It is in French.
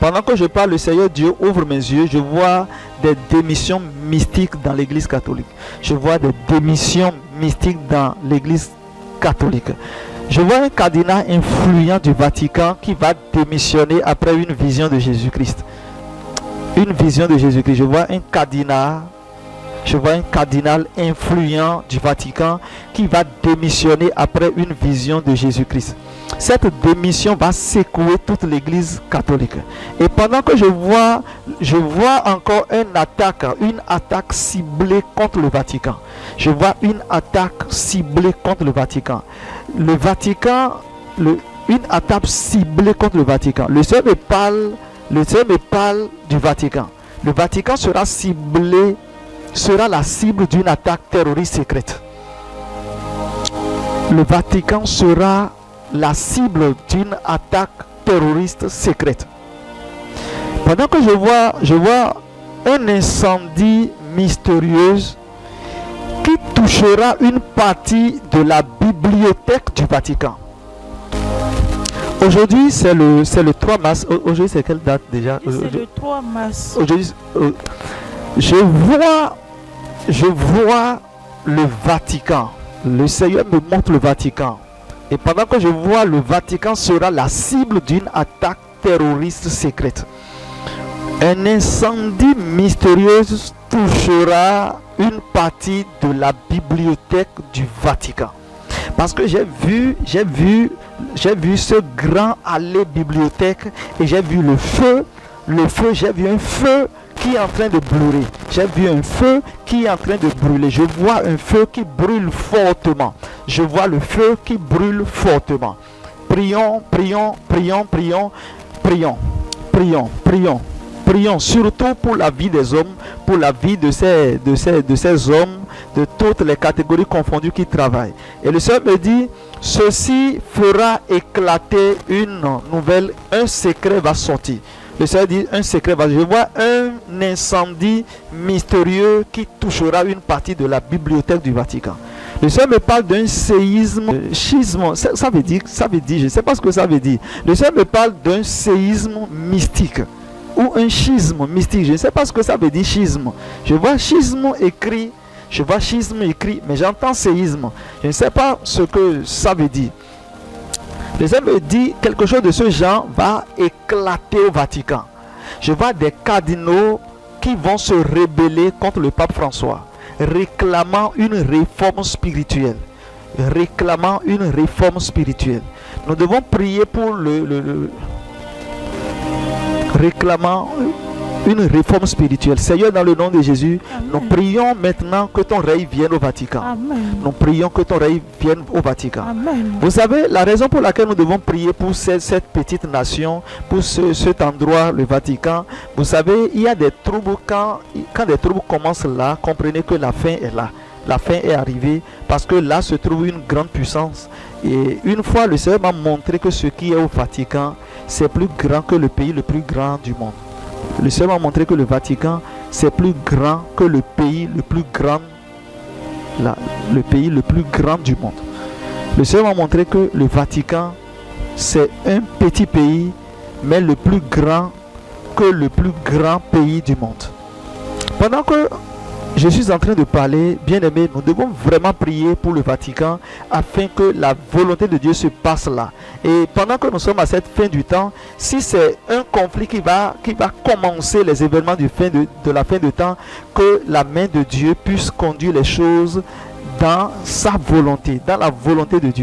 Pendant que je parle, le Seigneur Dieu ouvre mes yeux, je vois des démissions mystiques dans l'église catholique. Je vois des démissions mystiques dans l'église catholique. Je vois un cardinal influent du Vatican qui va démissionner après une vision de Jésus-Christ. Une vision de Jésus-Christ. Je vois un cardinal influent du Vatican qui va démissionner après une vision de Jésus-Christ. Cette démission va secouer toute l'église catholique. Et pendant que je vois encore une attaque ciblée contre le Vatican. Je vois une attaque ciblée contre le Vatican. Le Vatican, une attaque ciblée contre le Vatican. Le Seigneur me parle du Vatican. Le Vatican sera la cible d'une attaque terroriste secrète. Le Vatican sera la cible d'une attaque terroriste secrète. Pendant que je vois un incendie mystérieux qui touchera une partie de la bibliothèque du Vatican. Aujourd'hui, c'est le 3 mars. Aujourd'hui, c'est quelle date déjà? C'est le 3 mars. Aujourd'hui, je vois le Vatican. Le Seigneur me montre le Vatican. Et pendant que je vois, le Vatican sera la cible d'une attaque terroriste secrète. Un incendie mystérieux touchera une partie de la bibliothèque du Vatican. Parce que j'ai vu ce grand allée bibliothèque et j'ai vu le feu, j'ai vu un feu qui est en train de brûler. J'ai vu un feu qui est en train de brûler. Je vois un feu qui brûle fortement. Je vois le feu qui brûle fortement. Prions, prions, prions, prions, prions, prions, prions, prions, surtout pour la vie des hommes, pour la vie de ces hommes, de toutes les catégories confondues qui travaillent. Et le Seigneur me dit, ceci fera éclater une nouvelle, un secret va sortir. Le Seigneur dit, un secret va sortir. Je vois un incendie mystérieux qui touchera une partie de la bibliothèque du Vatican. Le Seigneur me parle d'un séisme, schisme, ça veut dire, je ne sais pas ce que ça veut dire. Le Seigneur me parle d'un séisme mystique ou un schisme mystique. Je ne sais pas ce que ça veut dire, schisme. Je vois schisme écrit, mais j'entends séisme. Je ne sais pas ce que ça veut dire. Le Seigneur me dit quelque chose de ce genre va éclater au Vatican. Je vois des cardinaux qui vont se rebeller contre le pape François, réclamant une réforme spirituelle. Nous devons prier pour réclamant une réforme spirituelle. Seigneur, dans le nom de Jésus, amen. Nous prions maintenant que ton règne vienne au Vatican. Amen. Nous prions que ton règne vienne au Vatican. Amen. Vous savez, la raison pour laquelle nous devons prier pour cette petite nation, pour cet endroit, le Vatican, vous savez, il y a des troubles. Quand des troubles commencent là, comprenez que la fin est là. La fin est arrivée parce que là se trouve une grande puissance. Et une fois, le Seigneur m'a montré que ce qui est au Vatican, c'est plus grand que le pays le plus grand du monde. Le Seigneur m'a montré que le Vatican, c'est plus grand que le pays le plus grand, le pays le plus grand du monde. Le Seigneur m'a montré que le Vatican, c'est un petit pays, mais le plus grand que le plus grand pays du monde. Pendant que je suis en train de parler, bien aimé, nous devons vraiment prier pour le Vatican afin que la volonté de Dieu se passe là. Et pendant que nous sommes à cette fin du temps, si c'est un conflit qui va commencer les événements de la fin du temps, que la main de Dieu puisse conduire les choses dans sa volonté, dans la volonté de Dieu.